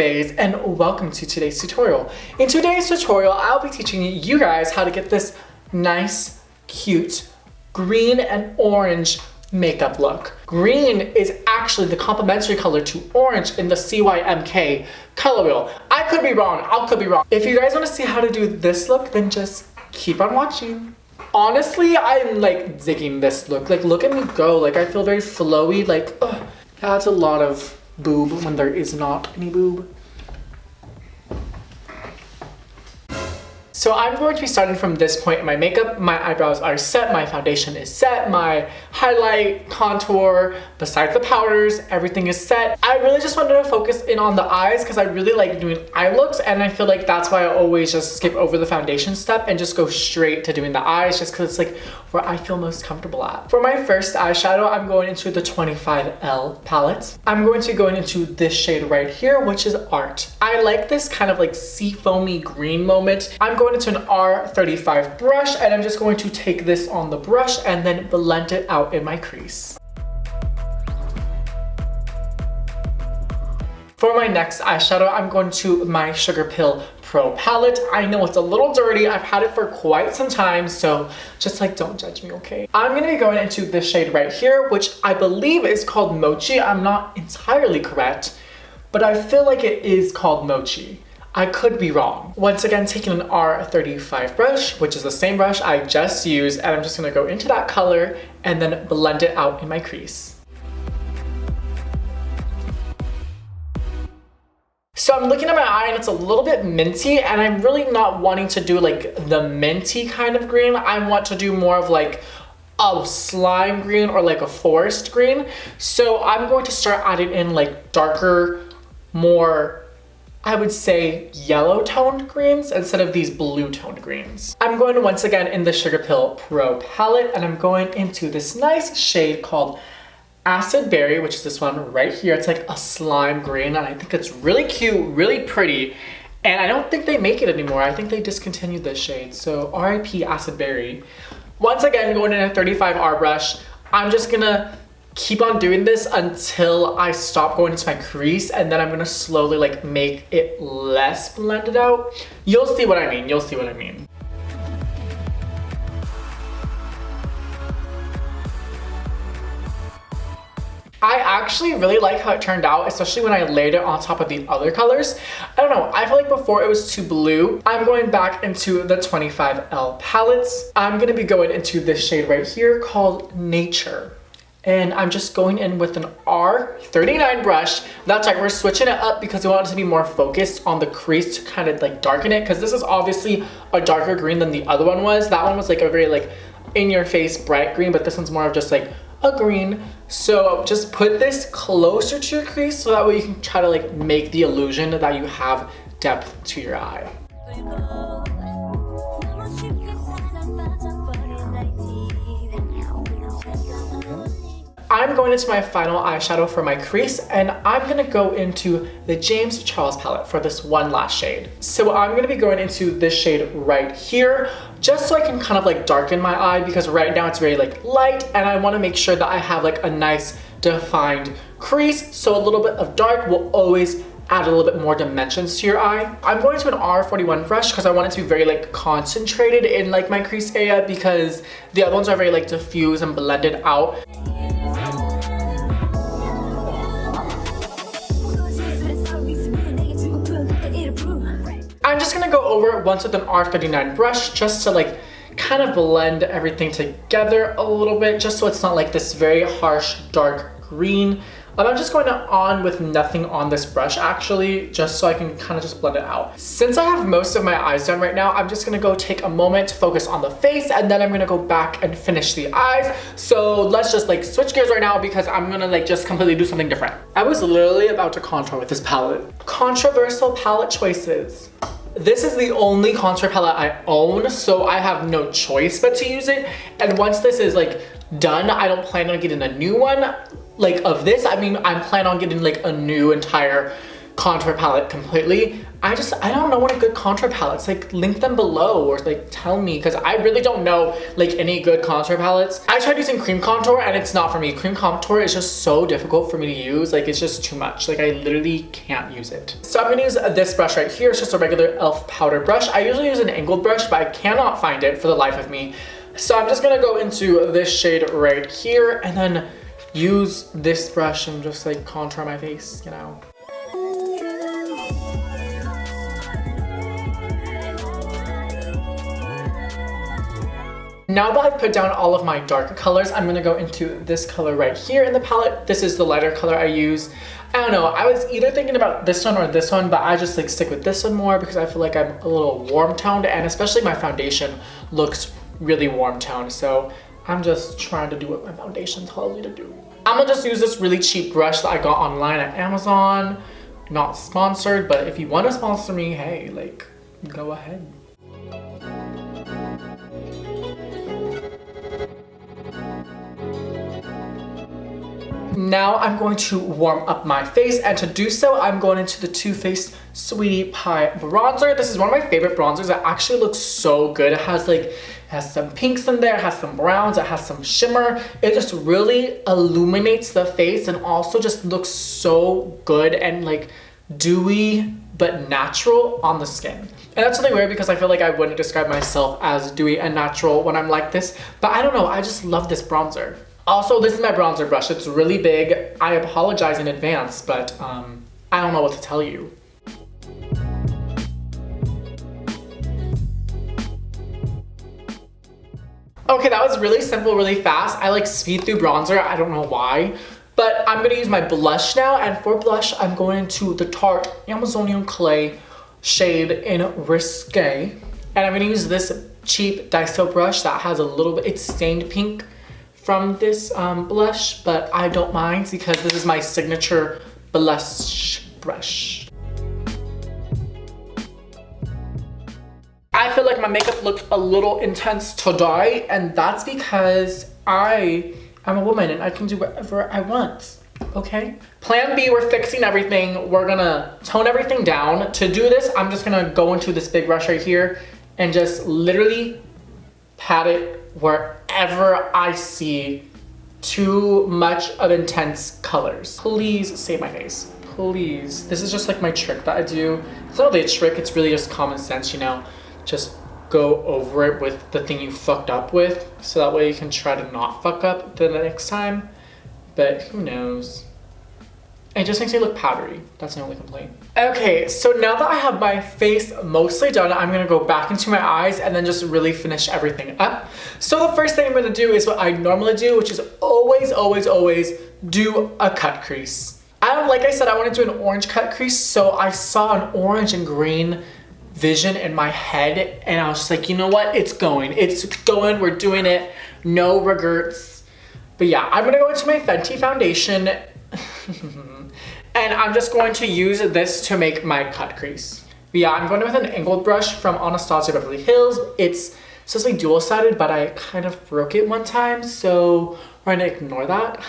baes, and welcome to today's tutorial. In today's tutorial, I'll be teaching you guys how to get this nice, cute, green and orange makeup look. Green is actually the complementary color to orange in the CYMK color wheel. I could be wrong, I could be wrong. If you guys want to see how to do this look, then just keep on watching. Honestly, I'm like digging this look. Like, look at me go. Like, I feel very flowy. Like, ugh. That's a lot of boob when there is not any boob. So I'm going to be starting from this point in my makeup. My eyebrows are set, my foundation is set, my highlight, contour, besides the powders, everything is set. I really just wanted to focus in on the eyes because I really like doing eye looks, and I feel like that's why I always just skip over the foundation step and just go straight to doing the eyes, just because it's like where I feel most comfortable at. For my first eyeshadow, I'm going into the 25L palette. I'm going to be going into this shade right here, which is Art. I like this kind of like sea foamy green moment. I'm going into an R35 brush, and I'm just going to take this on the brush and then blend it out in my crease. For my next eyeshadow, I'm going to my Sugar Pill Pro palette. I know it's a little dirty. I've had it for quite some time, so just like don't judge me, okay? I'm gonna be going into this shade right here, which I believe is called Mochi. I'm not entirely correct, but I feel like it is called Mochi. I could be wrong. Once again, taking an R35 brush, which is the same brush I just used, and I'm just gonna go into that color and then blend it out in my crease. So I'm looking at my eye and it's a little bit minty, and I'm really not wanting to do like the minty kind of green. I want to do more of like a slime green or like a forest green. So I'm going to start adding in like darker, more, I would say, yellow toned greens instead of these blue toned greens. I'm going to once again in the Sugar Pill Pro palette, and I'm going into this nice shade called Acid Berry, which is this one right here. It's like a slime green, and I think it's really cute, really pretty. And I don't think they make it anymore. I think they discontinued this shade. So RIP Acid Berry. Once again, going in a 35R brush, I'm just gonna keep on doing this until I stop going into my crease, and then I'm gonna slowly like make it less blended out. You'll see what I mean, you'll see what I mean. I actually really like how it turned out, especially when I laid it on top of the other colors. I don't know, I feel like before it was too blue. I'm going back into the 25L palettes. I'm gonna be going into this shade right here called Nature. And I'm just going in with an R39 brush. That's right, we're switching it up because we want it to be more focused on the crease to kind of like darken it, because this is obviously a darker green than the other one was. That one was like a very like in your face bright green, but this one's more of just like a green. So just put this closer to your crease so that way you can try to like make the illusion that you have depth to your eye. I'm going into my final eyeshadow for my crease, and I'm gonna go into the James Charles palette for this one last shade. So I'm gonna be going into this shade right here, just so I can kind of like darken my eye, because right now it's very like light, and I wanna make sure that I have like a nice defined crease. So a little bit of dark will always add a little bit more dimensions to your eye. I'm going to an R41 brush because I want it to be very like concentrated in like my crease area, because the other ones are very like diffuse and blended out. I'm just gonna go over it once with an R39 brush just to like kind of blend everything together a little bit, just so it's not like this very harsh dark green. I'm just going on with nothing on this brush actually, just so I can kind of just blend it out. Since I have most of my eyes done right now, I'm just gonna go take a moment to focus on the face, and then I'm gonna go back and finish the eyes. So let's just like switch gears right now, because I'm gonna like just completely do something different. I was literally about to contour with this palette. Controversial palette choices. This is the only contour palette I own, so I have no choice but to use it. And once this is like done, I don't plan on getting a new one like of this. I mean, I'm planning on getting like a new entire contour palette completely. I don't know what a good contour palette's. Like, link them below or like tell me, because I really don't know like any good contour palettes. I tried using cream contour and it's not for me. Cream contour is just so difficult for me to use. Like, it's just too much. Like, I literally can't use it. So I'm gonna use this brush right here. It's just a regular e.l.f. powder brush. I usually use an angled brush, but I cannot find it for the life of me. So I'm just gonna go into this shade right here and then use this brush and just like contour my face, you know. Now that I've put down all of my darker colors, I'm gonna go into this color right here in the palette. This is the lighter color I use. I don't know, I was either thinking about this one or this one, but I just like stick with this one more because I feel like I'm a little warm toned, and especially my foundation looks really warm toned. So I'm just trying to do what my foundation tells me to do. I'm gonna just use this really cheap brush that I got online at Amazon. Not sponsored, but if you want to sponsor me, hey, like, go ahead. Now I'm going to warm up my face, and to do so, I'm going into the Too Faced Sweetie Pie bronzer. This is one of my favorite bronzers. It actually looks so good. It has some pinks in there, it has some browns, it has some shimmer. It just really illuminates the face and also just looks so good and like dewy but natural on the skin. And that's really weird because I feel like I wouldn't describe myself as dewy and natural when I'm like this, but I don't know, I just love this bronzer. Also, this is my bronzer brush. It's really big. I apologize in advance, but I don't know what to tell you. Okay, that was really simple, really fast. I like speed through bronzer. I don't know why. But I'm gonna use my blush now, and for blush, I'm going into the Tarte Amazonian Clay shade in Risque. And I'm gonna use this cheap Daiso brush that has a little bit, it's stained pink from this blush, but I don't mind because this is my signature blush brush. I feel like my makeup looks a little intense today, and that's because I am a woman and I can do whatever I want, okay? Plan B, we're fixing everything. We're gonna tone everything down. To do this, I'm just gonna go into this big brush right here and just literally pat it wherever I see too much of intense colors. Please save my face, please. This is just like my trick that I do. It's not really a trick, it's really just common sense, you know? Just go over it with the thing you fucked up with, so that way you can try to not fuck up the next time. But who knows? It just makes me look powdery. That's my only complaint. Okay, so now that I have my face mostly done, I'm gonna go back into my eyes and then just really finish everything up. So the first thing I'm gonna do is what I normally do, which is always, always, always do a cut crease. Like I said, I wanna do an orange cut crease, so I saw an orange and green vision in my head, and I was just like, you know what? It's going, we're doing it, no regrets. But yeah, I'm gonna go into my Fenty foundation and I'm just going to use this to make my cut crease. But yeah, I'm going with an angled brush from Anastasia Beverly Hills. It's supposed to be dual-sided, but I kind of broke it one time, so we're gonna ignore that.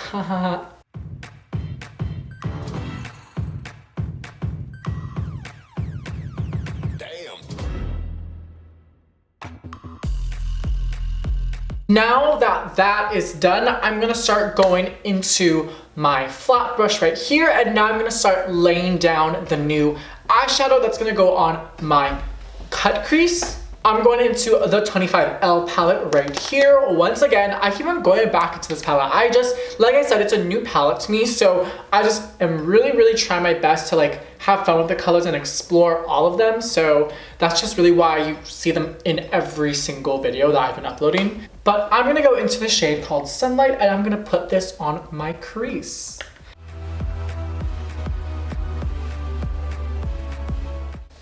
Now that that is done, I'm gonna start going into my flat brush right here, and now I'm gonna start laying down the new eyeshadow that's gonna go on my cut crease. I'm going into the 25L palette right here. Once again, I keep on going back into this palette. Like I said, it's a new palette to me, so I just am really, really trying my best to like have fun with the colors and explore all of them. So that's just really why you see them in every single video that I've been uploading. But I'm gonna go into the shade called Sunlight, and I'm gonna put this on my crease.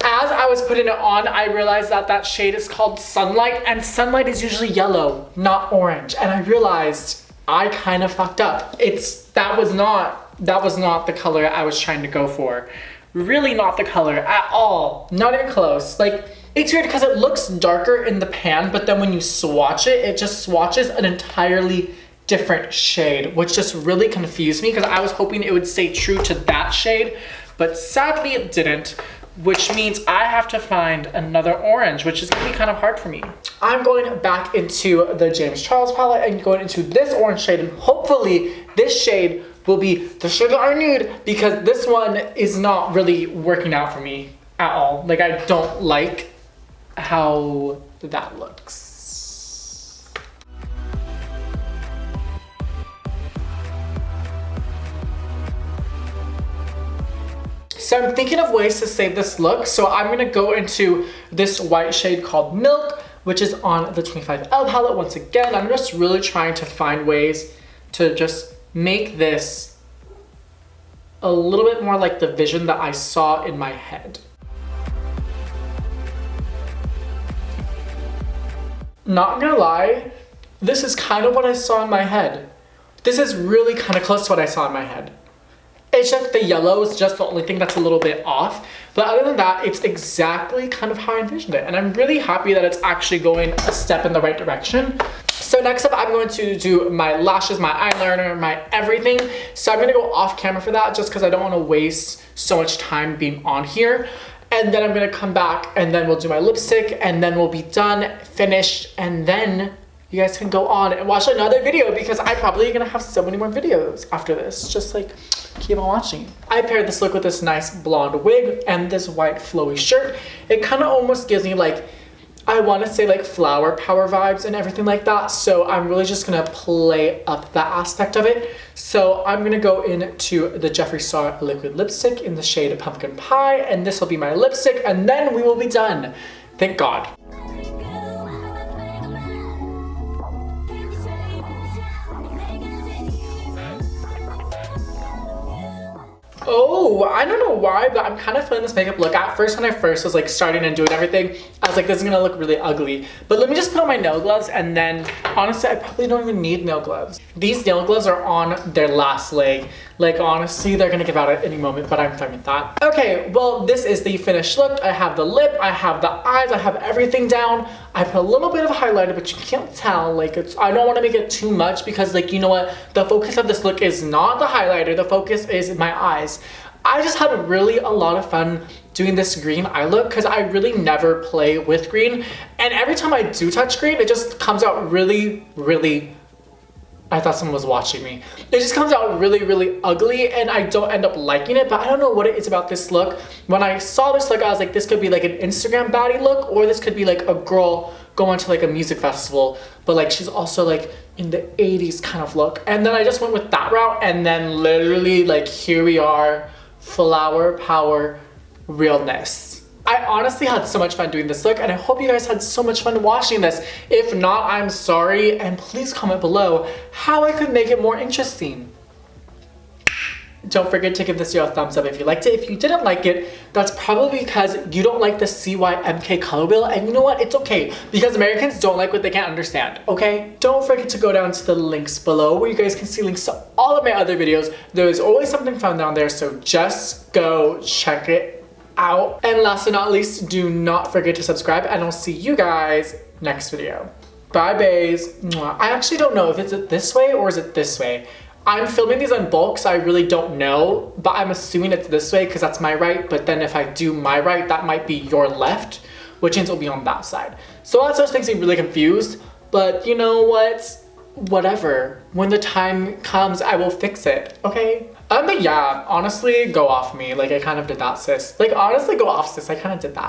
As I was putting it on, I realized that that shade is called Sunlight, and Sunlight is usually yellow, not orange. And I realized I kind of fucked up. That was not the color I was trying to go for. Really not the color at all. Not even close. Like, it's weird because it looks darker in the pan, but then when you swatch it, it just swatches an entirely different shade, which just really confused me because I was hoping it would stay true to that shade. but sadly it didn't, which means I have to find another orange, which is gonna be kind of hard for me. I'm going back into the James Charles palette and going into this orange shade, and hopefully this shade will be the shade that I need, because this one is not really working out for me at all. Like, I don't like how that looks. So I'm thinking of ways to save this look. So I'm gonna go into this white shade called Milk, which is on the 25L palette. Once again, I'm just really trying to find ways to just make this a little bit more like the vision that I saw in my head. Not gonna lie, this is kind of what I saw in my head. This is really kind of close to what I saw in my head. It's just the yellow is just the only thing that's a little bit off. But other than that, it's exactly kind of how I envisioned it. And I'm really happy that it's actually going a step in the right direction. So next up, I'm going to do my lashes, my eyeliner, my everything. So I'm gonna go off camera for that just because I don't want to waste so much time being on here. And then I'm gonna come back and then we'll do my lipstick and then we'll be done, finished, and then you guys can go on and watch another video because I'm probably gonna have so many more videos after this. Just like, keep on watching. I paired this look with this nice blonde wig and this white flowy shirt. It kind of almost gives me like, I want to say like flower power vibes and everything like that. So I'm really just gonna play up that aspect of it. So I'm gonna go into the Jeffree Star liquid lipstick in the shade Pumpkin Pie, and this will be my lipstick, and then we will be done. Thank God. Oh, I don't know why, but I'm kind of feeling this makeup look. At first, when I first was like starting and doing everything, I was like, this is gonna look really ugly. But let me just put on my nail gloves, and then honestly, I probably don't even need nail gloves. These nail gloves are on their last leg. Like honestly, they're gonna give out at any moment, but I'm fine with that. Okay, well, this is the finished look. I have the lip, I have the eyes, I have everything down. I put a little bit of highlighter, but you can't tell. Like I don't wanna make it too much because like, you know what? The focus of this look is not the highlighter, the focus is my eyes. I just had really a lot of fun doing this green eye look because I really never play with green. And every time I do touch green, it just comes out really, really, I thought someone was watching me. It just comes out really, really ugly and I don't end up liking it, but I don't know what it is about this look. When I saw this look, I was like, this could be like an Instagram baddie look, or this could be like a girl going to like a music festival, but like she's also like in the 80s kind of look. And then I just went with that route, and then literally like here we are, flower power realness. I honestly had so much fun doing this look, and I hope you guys had so much fun watching this. If not, I'm sorry, and please comment below how I could make it more interesting. Don't forget to give this video a thumbs up if you liked it. If you didn't like it, that's probably because you don't like the CYMK color wheel, and you know what? It's okay, because Americans don't like what they can't understand, okay? Don't forget to go down to the links below where you guys can see links to all of my other videos. There is always something fun down there, so just go check it out. And last but not least, do not forget to subscribe, and I'll see you guys next video. Bye, bays. I actually don't know if it's this way or is it this way. I'm filming these in bulk, so I really don't know, but I'm assuming it's this way because that's my right, but then if I do my right, that might be your left, which means it'll be on that side. So that just makes me really confused, but you know what? Whatever. When the time comes, I will fix it, okay? But yeah, honestly, go off me. Like, I kind of did that, sis. Like, honestly, go off, sis. I kind of did that.